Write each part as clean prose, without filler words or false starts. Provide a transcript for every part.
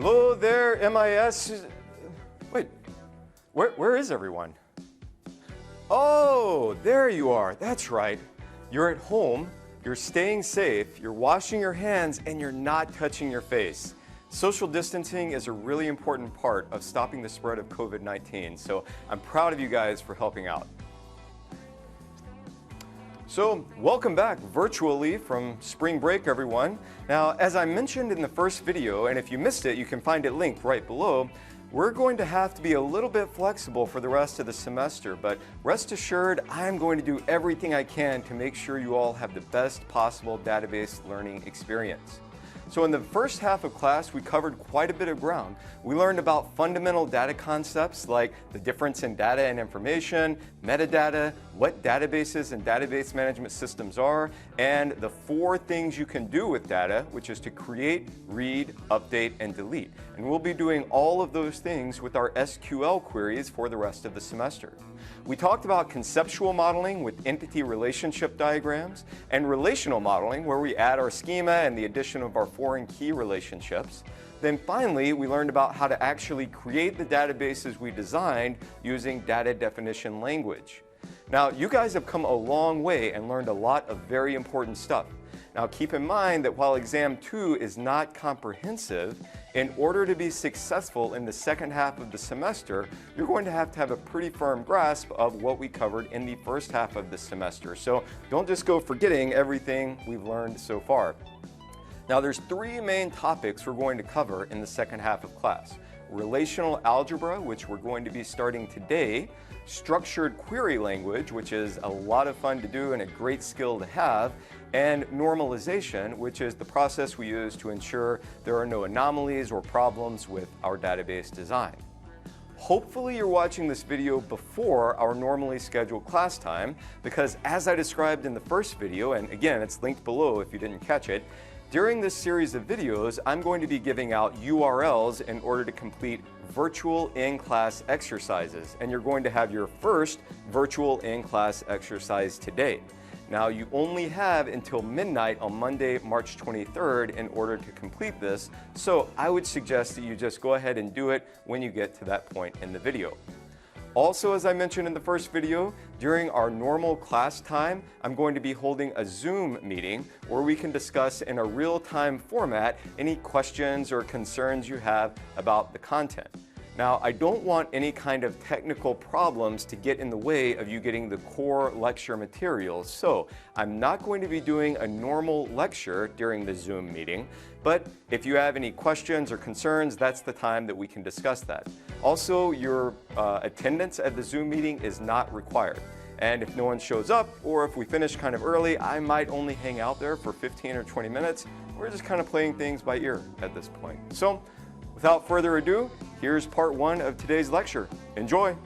Hello there, MIS. Wait, where is everyone? Oh, there you are. That's right. You're at home, you're staying safe, you're washing your hands, and you're not touching your face. Social distancing is a really important part of stopping the spread of COVID-19, so I'm proud of you guys for helping out. So, welcome back virtually from spring break, everyone. Now, as I mentioned in the first video, and if you missed it, you can find it linked right below, we're going to have to be a little bit flexible for the rest of the semester, but rest assured, I'm going to do everything I can to make sure you all have the best possible database learning experience. So in the first half of class, we covered quite a bit of ground. We learned about fundamental data concepts like the difference in data and information, metadata, what databases and database management systems are, and the 4 things you can do with data, which is to create, read, update, and delete. And we'll be doing all of those things with our SQL queries for the rest of the semester. We talked about conceptual modeling with entity relationship diagrams and relational modeling where we add our schema and the addition of our foreign key relationships. Then finally, we learned about how to actually create the databases we designed using data definition language. Now, you guys have come a long way and learned a lot of very important stuff. Now, keep in mind that while Exam 2 is not comprehensive, in order to be successful in the second half of the semester, you're going to have a pretty firm grasp of what we covered in the first half of the semester. So don't just go forgetting everything we've learned so far. Now, there's 3 main topics we're going to cover in the second half of class. Relational algebra, which we're going to be starting today, structured query language, which is a lot of fun to do and a great skill to have, and normalization, which is the process we use to ensure there are no anomalies or problems with our database design. Hopefully you're watching this video before our normally scheduled class time, because as I described in the first video, and again, it's linked below if you didn't catch it, during this series of videos, I'm going to be giving out URLs in order to complete virtual in-class exercises, and you're going to have your first virtual in-class exercise today. Now, you only have until midnight on Monday, March 23rd in order to complete this, so I would suggest that you just go ahead and do it when you get to that point in the video. Also, as I mentioned in the first video, during our normal class time, I'm going to be holding a Zoom meeting where we can discuss in a real-time format any questions or concerns you have about the content. Now, I don't want any kind of technical problems to get in the way of you getting the core lecture materials, so I'm not going to be doing a normal lecture during the Zoom meeting, but if you have any questions or concerns, that's the time that we can discuss that. Also, your attendance at the Zoom meeting is not required. And if no one shows up, or if we finish kind of early, I might only hang out there for 15 or 20 minutes. We're just kind of playing things by ear at this point. So, without further ado, here's part 1 of today's lecture. Enjoy!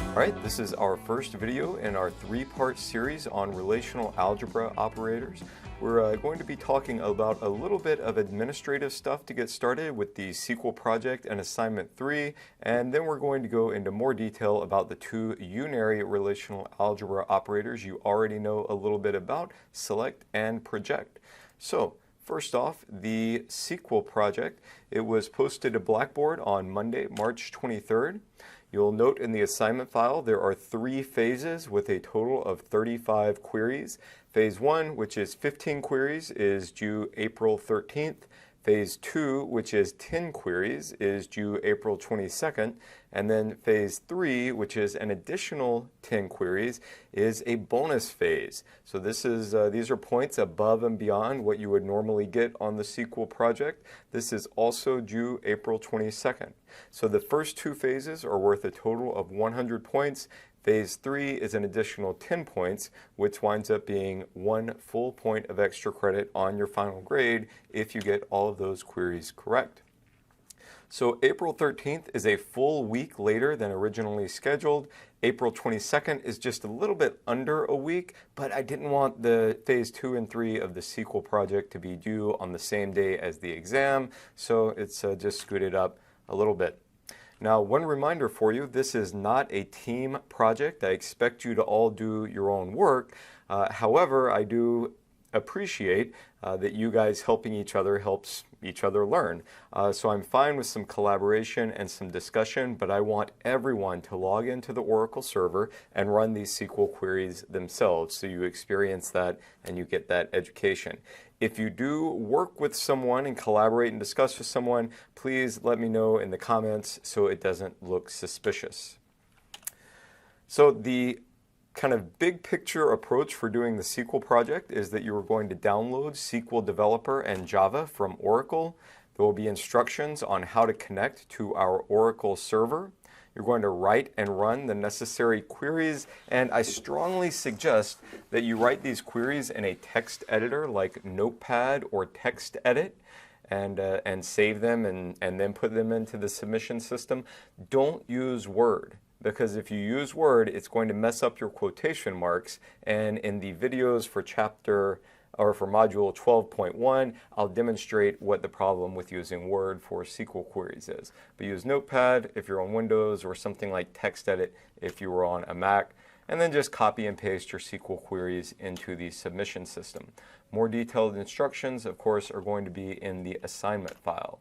All right, this is our first video in our 3-part series on relational algebra operators. We're going to be talking about a little bit of administrative stuff to get started with the SQL project and assignment 3, and then we're going to go into more detail about the 2 Unary relational algebra operators you already know a little bit about, select and project. So, first off, the SQL project. It was posted to Blackboard on Monday, March 23rd. You'll note in the assignment file there are 3 phases with a total of 35 queries. Phase 1, which is 15 queries, is due April 13th. Phase 2, which is 10 queries, is due April 22nd. And then Phase 3, which is an additional 10 queries, is a bonus phase. So this is these are points above and beyond what you would normally get on the SQL project. This is also due April 22nd. So the first 2 phases are worth a total of 100 points. Phase 3 is an additional 10 points, which winds up being 1 full point of extra credit on your final grade if you get all of those queries correct. So April 13th is a full week later than originally scheduled. April 22nd is just a little bit under a week, but I didn't want the phase 2 and 3 of the SQL project to be due on the same day as the exam, so it's just scooted up a little bit. Now, one reminder for you, this is not a team project. I expect you to all do your own work. However, I do appreciate that you guys helping each other helps each other learn. So I'm fine with some collaboration and some discussion, but I want everyone to log into the Oracle server and run these SQL queries themselves so you experience that and you get that education. If you do work with someone and collaborate and discuss with someone, please let me know in the comments so it doesn't look suspicious. So the kind of big picture approach for doing the SQL project is that you are going to download SQL Developer and Java from Oracle. There will be instructions on how to connect to our Oracle server. You're going to write and run the necessary queries, and I strongly suggest that you write these queries in a text editor like Notepad or TextEdit and save them and then put them into the submission system. Don't use Word, because if you use Word, it's going to mess up your quotation marks. And in the videos for module 12.1, I'll demonstrate what the problem with using Word for SQL queries is. But use Notepad if you're on Windows, or something like TextEdit if you were on a Mac, and then just copy and paste your SQL queries into the submission system. More detailed instructions, of course, are going to be in the assignment file.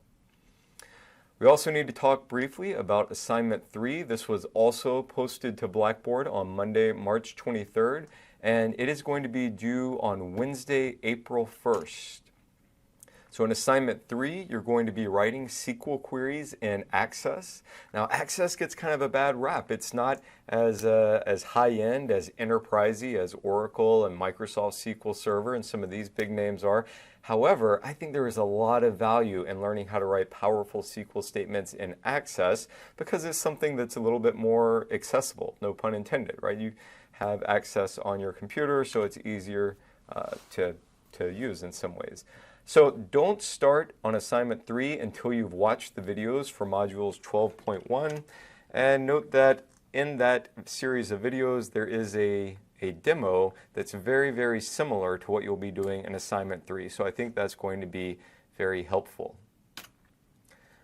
We also need to talk briefly about Assignment 3. This was also posted to Blackboard on Monday, March 23rd, and it is going to be due on Wednesday, April 1st. So in Assignment 3, you're going to be writing SQL queries in Access. Now, Access gets kind of a bad rap. It's not as high-end, as enterprisey as Oracle and Microsoft SQL Server and some of these big names are. However, I think there is a lot of value in learning how to write powerful SQL statements in Access, because it's something that's a little bit more accessible, no pun intended, right? You have Access on your computer, so it's easier to use in some ways. So don't start on Assignment 3 until you've watched the videos for modules 12.1. And note that in that series of videos, there is a demo that's very, very similar to what you'll be doing in Assignment 3. So I think that's going to be very helpful.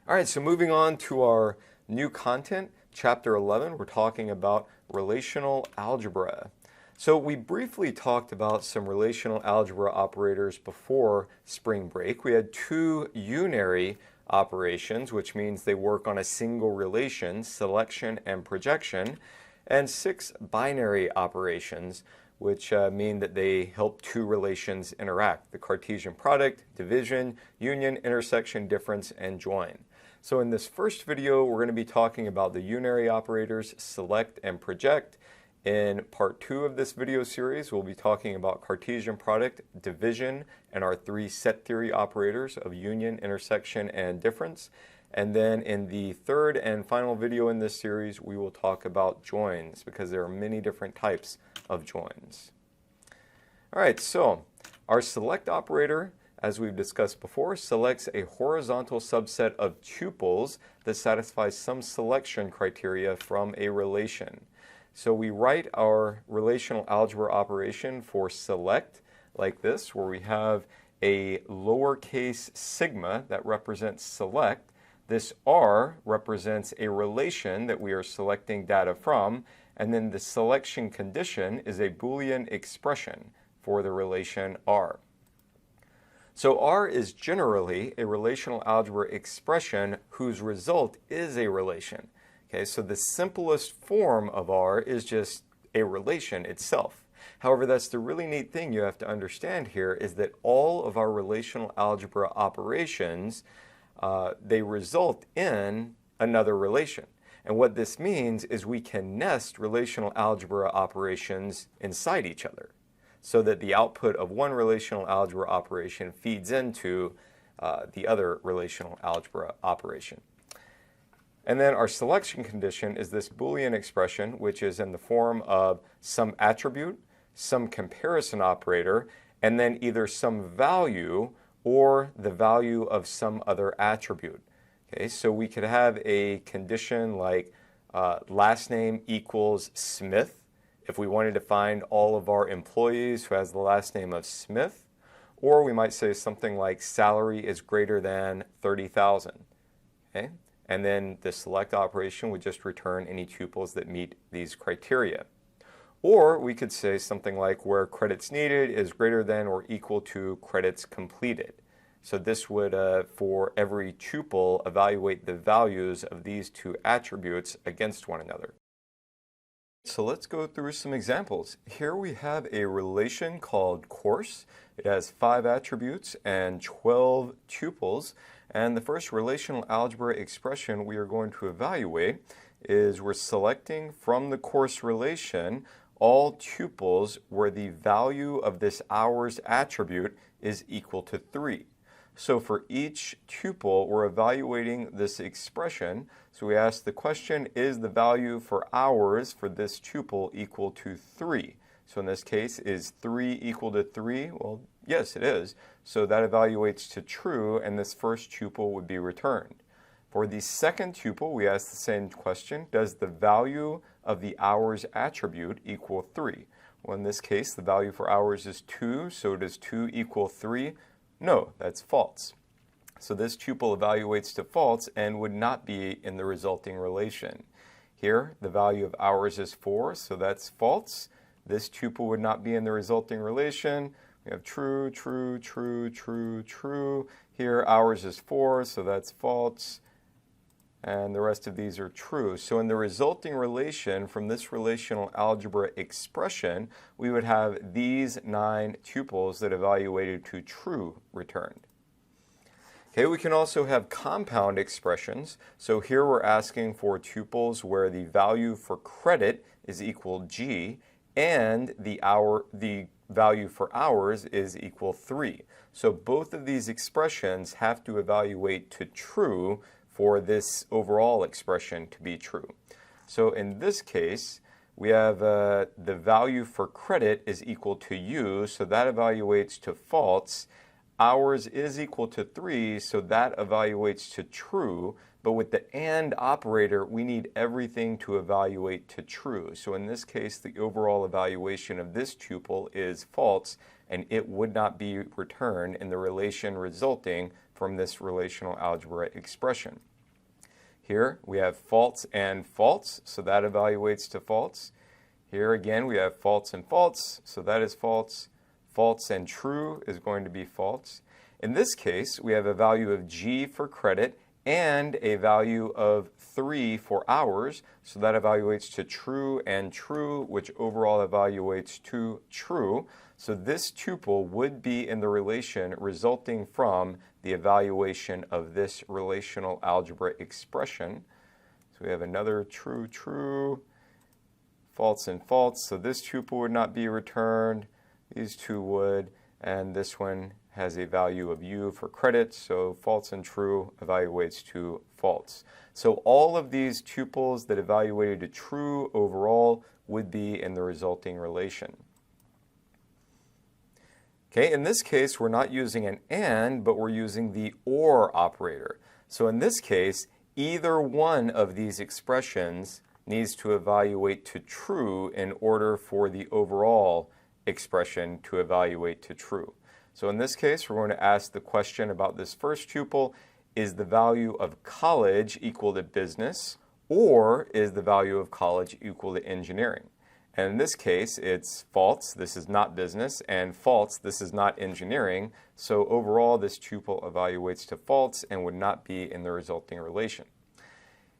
All right, so moving on to our new content, Chapter 11, we're talking about relational algebra. So we briefly talked about some relational algebra operators before spring break. We had 2 unary operations, which means they work on a single relation, selection and projection, and 6 binary operations, which mean that they help 2 relations interact: the Cartesian product, division, union, intersection, difference, and join. So in this first video, we're going to be talking about the unary operators, select and project. In part 2 of this video series, we'll be talking about Cartesian product, division, and our 3 set theory operators of union, intersection, and difference. And then in the third and final video in this series, we will talk about joins, because there are many different types of joins. All right, so our select operator, as we've discussed before, selects a horizontal subset of tuples that satisfies some selection criteria from a relation. So we write our relational algebra operation for select like this, where we have a lowercase sigma that represents select. This R represents a relation that we are selecting data from, and then the selection condition is a Boolean expression for the relation R. So R is generally a relational algebra expression whose result is a relation. Okay, so the simplest form of R is just a relation itself. However, that's the really neat thing you have to understand here, is that all of our relational algebra operations, they result in another relation. And what this means is we can nest relational algebra operations inside each other, so that the output of one relational algebra operation feeds into the other relational algebra operation. And then our selection condition is this Boolean expression, which is in the form of some attribute, some comparison operator, and then either some value or the value of some other attribute. Okay, so we could have a condition like last name equals Smith, if we wanted to find all of our employees who has the last name of Smith. Or we might say something like salary is greater than 30,000. Okay? And then the select operation would just return any tuples that meet these criteria. Or we could say something like where credits needed is greater than or equal to credits completed. So this would, for every tuple, evaluate the values of these two attributes against one another. So let's go through some examples. Here we have a relation called course. It has 5 attributes and 12 tuples. And the first relational algebra expression we are going to evaluate is we're selecting from the course relation all tuples where the value of this hours attribute is equal to 3. So for each tuple, we're evaluating this expression. So we ask the question, is the value for hours for this tuple equal to 3? So in this case, is 3 equal to 3? Well, yes, it is. So that evaluates to true, and this first tuple would be returned. For the second tuple, we ask the same question, does the value of the hours attribute equal 3? Well, in this case, the value for hours is 2, so does 2 equal 3? No, that's false. So this tuple evaluates to false and would not be in the resulting relation. Here, the value of hours is 4, so that's false. This tuple would not be in the resulting relation. We have true, true, true, true, true. Here, hours is 4, so that's false. And the rest of these are true. So in the resulting relation from this relational algebra expression, we would have these 9 tuples that evaluated to true returned. Okay, we can also have compound expressions. So here we're asking for tuples where the value for credit is equal G and the value for hours is equal 3. So both of these expressions have to evaluate to true for this overall expression to be true. So in this case, we have the value for credit is equal to U, so that evaluates to false. Hours is equal to 3, so that evaluates to true. But with the AND operator, we need everything to evaluate to true. So in this case, the overall evaluation of this tuple is false, and it would not be returned in the relation resulting from this relational algebra expression. Here we have false and false, so that evaluates to false. Here again we have false and false, so that is false. False and true is going to be false. In this case, we have a value of G for credit and a value of 3 for hours, so that evaluates to true and true, which overall evaluates to true. So this tuple would be in the relation resulting from the evaluation of this relational algebra expression. So we have another true, true, false and false. So this tuple would not be returned. These two would, and this one has a value of U for credit, so false and true evaluates to false. So all of these tuples that evaluated to true overall would be in the resulting relation. Okay, in this case, we're not using an AND, but we're using the OR operator. So in this case, either one of these expressions needs to evaluate to true in order for the overall expression to evaluate to true. So in this case, we're going to ask the question about this first tuple, is the value of college equal to business, or is the value of college equal to engineering? And in this case, it's false, this is not business, and false, this is not engineering. So overall, this tuple evaluates to false and would not be in the resulting relation.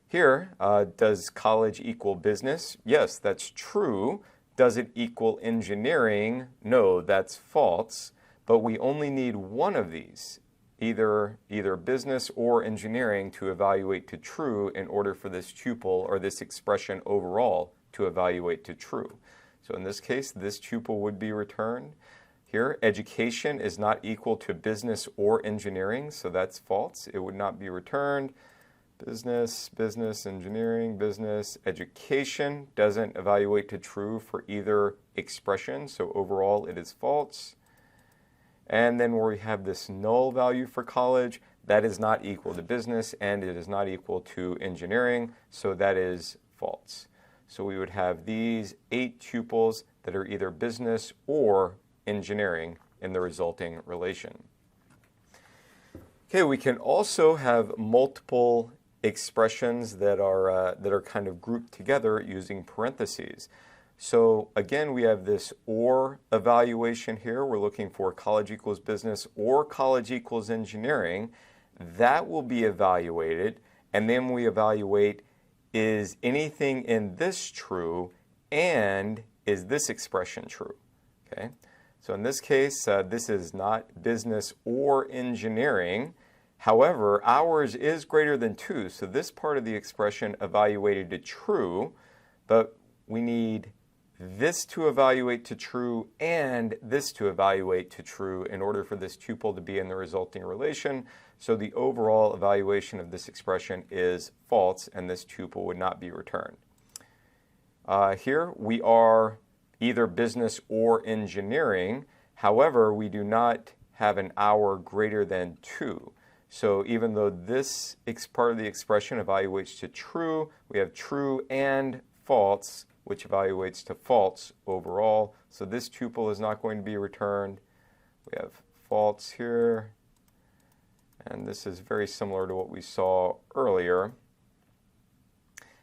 Here, does college equal business? Yes, that's true. Does it equal engineering? No, that's false. But we only need one of these, either business or engineering, to evaluate to true in order for this tuple or this expression overall to evaluate to true. So in this case, this tuple would be returned. Here, education is not equal to business or engineering, so that's false. It would not be returned. Business, business, engineering, business, education doesn't evaluate to true for either expression, so overall it is false. And then where we have this null value for college, that is not equal to business and it is not equal to engineering, so that is false. So we would have these 8 tuples that are either business or engineering in the resulting relation. Okay, we can also have multiple expressions that are kind of grouped together using parentheses. So again, we have this or evaluation here. We're looking for college equals business or college equals engineering. That will be evaluated, and then we evaluate, is anything in this true, and is this expression true? Okay. So in this case, this is not business or engineering. However, ours is greater than 2, so this part of the expression evaluated to true, but we need this to evaluate to true and this to evaluate to true in order for this tuple to be in the resulting relation. So the overall evaluation of this expression is false, and this tuple would not be returned. Here we are either business or engineering. However, we do not have an hour greater than 2. So even though this part of the expression evaluates to true, we have true and false, which evaluates to false overall. So this tuple is not going to be returned. We have false here. And this is very similar to what we saw earlier.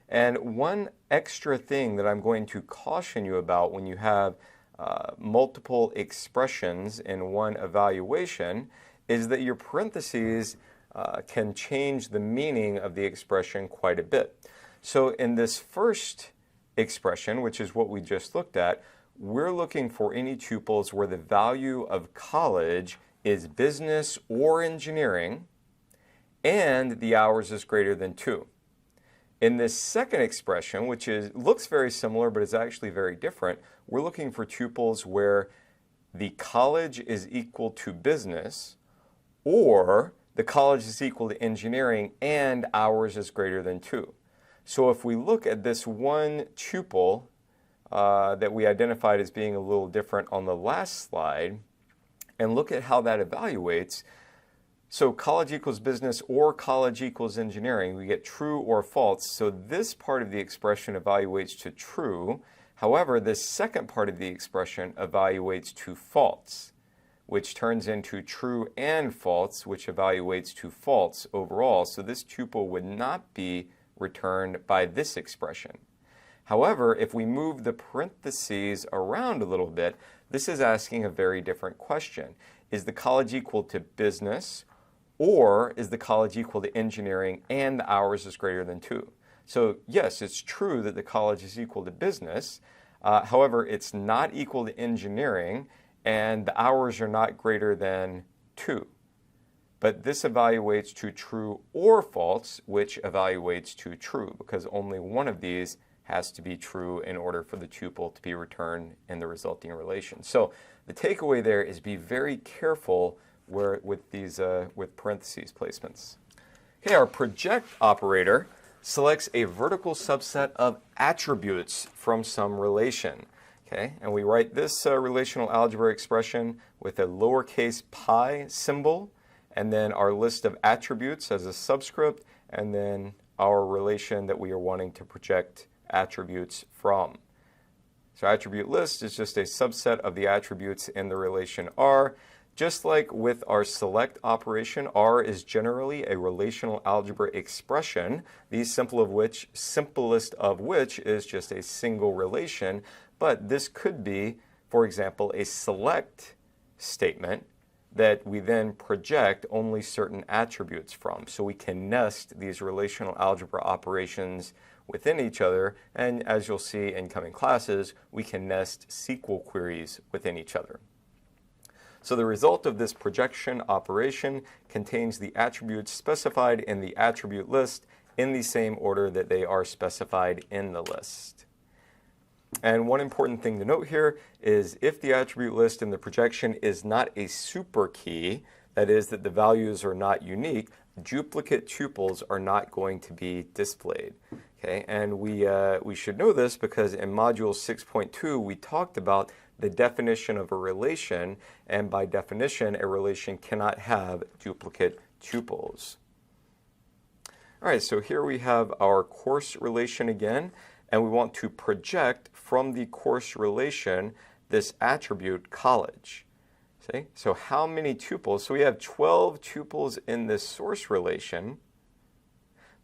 And one extra thing that I'm going to caution you about when you have multiple expressions in one evaluation is that your parentheses can change the meaning of the expression quite a bit. So in this first expression, which is what we just looked at, we're looking for any tuples where the value of college is business or engineering, and the hours is greater than 2. In this second expression, which looks very similar but is actually very different, we're looking for tuples where the college is equal to business, or the college is equal to engineering and hours is greater than 2. So if we look at this one tuple that we identified as being a little different on the last slide, and look at how that evaluates, so college equals business or college equals engineering, we get true or false. So this part of the expression evaluates to true. However, this second part of the expression evaluates to false, which turns into true and false, which evaluates to false overall. So this tuple would not be returned by this expression. However, if we move the parentheses around a little bit, this is asking a very different question. Is the college equal to business, or is the college equal to engineering and the hours is greater than 2? So yes, it's true that the college is equal to business. However, it's not equal to engineering, and the hours are not greater than 2. But this evaluates to true or false, which evaluates to true, because only one of these has to be true in order for the tuple to be returned in the resulting relation. So the takeaway there is be very careful with these with parentheses placements. Okay, our project operator selects a vertical subset of attributes from some relation. Okay, and we write this relational algebra expression with a lowercase pi symbol, and then our list of attributes as a subscript, and then our relation that we are wanting to project attributes from. So attribute list is just a subset of the attributes in the relation R. Just like with our select operation, R is generally a relational algebra expression, the simplest of which is just a single relation. But this could be, for example, a select statement that we then project only certain attributes from. So we can nest these relational algebra operations within each other, and as you'll see in coming classes, we can nest SQL queries within each other. So the result of this projection operation contains the attributes specified in the attribute list in the same order that they are specified in the list. And one important thing to note here is if the attribute list in the projection is not a super key, that is that the values are not unique, duplicate tuples are not going to be displayed. Okay, and we should know this because in module 6.2 we talked about the definition of a relation, and by definition a relation cannot have duplicate tuples. All right, so here we have our course relation again, and we want to project from the course relation this attribute college. See? So how many tuples? So we have 12 tuples in this source relation,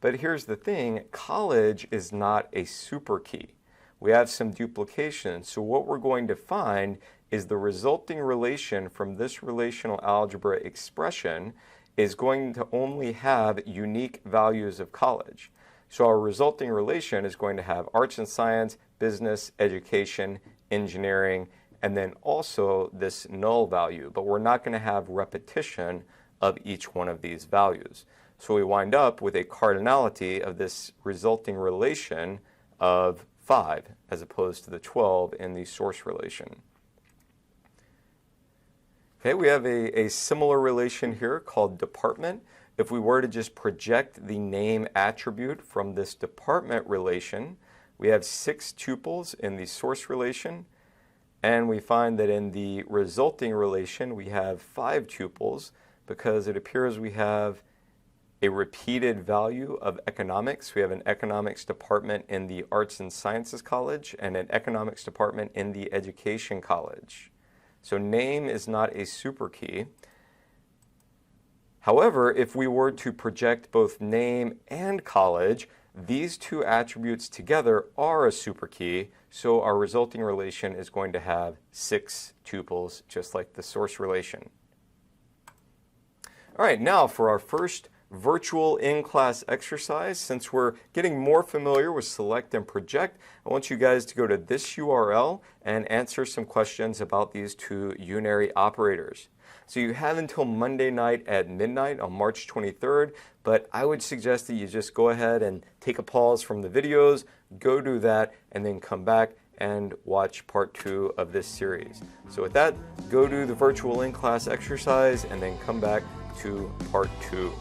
but here's the thing, college is not a super key. we have some duplication. So what we're going to find is the resulting relation from this relational algebra expression is going to only have unique values of college. So our resulting relation is going to have arts and science, business, education, engineering, and then also this null value, but we're not going to have repetition of each one of these values. So we wind up with a cardinality of this resulting relation of 5 as opposed to the 12 in the source relation. Okay, we have a similar relation here called department. If we were to just project the name attribute from this department relation, we have 6 tuples in the source relation, and we find that in the resulting relation we have 5 tuples because it appears we have a repeated value of economics. We have an economics department in the Arts and Sciences College and an economics department in the Education College. So name is not a superkey. However, if we were to project both name and college, these two attributes together are a superkey, so our resulting relation is going to have 6 tuples, just like the source relation. All right, now for our first virtual in-class exercise. Since we're getting more familiar with select and project, I want you guys to go to this URL and answer some questions about these two unary operators. So you have until Monday night at midnight on March 23rd, but I would suggest that you just go ahead and take a pause from the videos, go do that, and then come back and watch part 2 of this series. So with that, go do the virtual in-class exercise and then come back to part 2.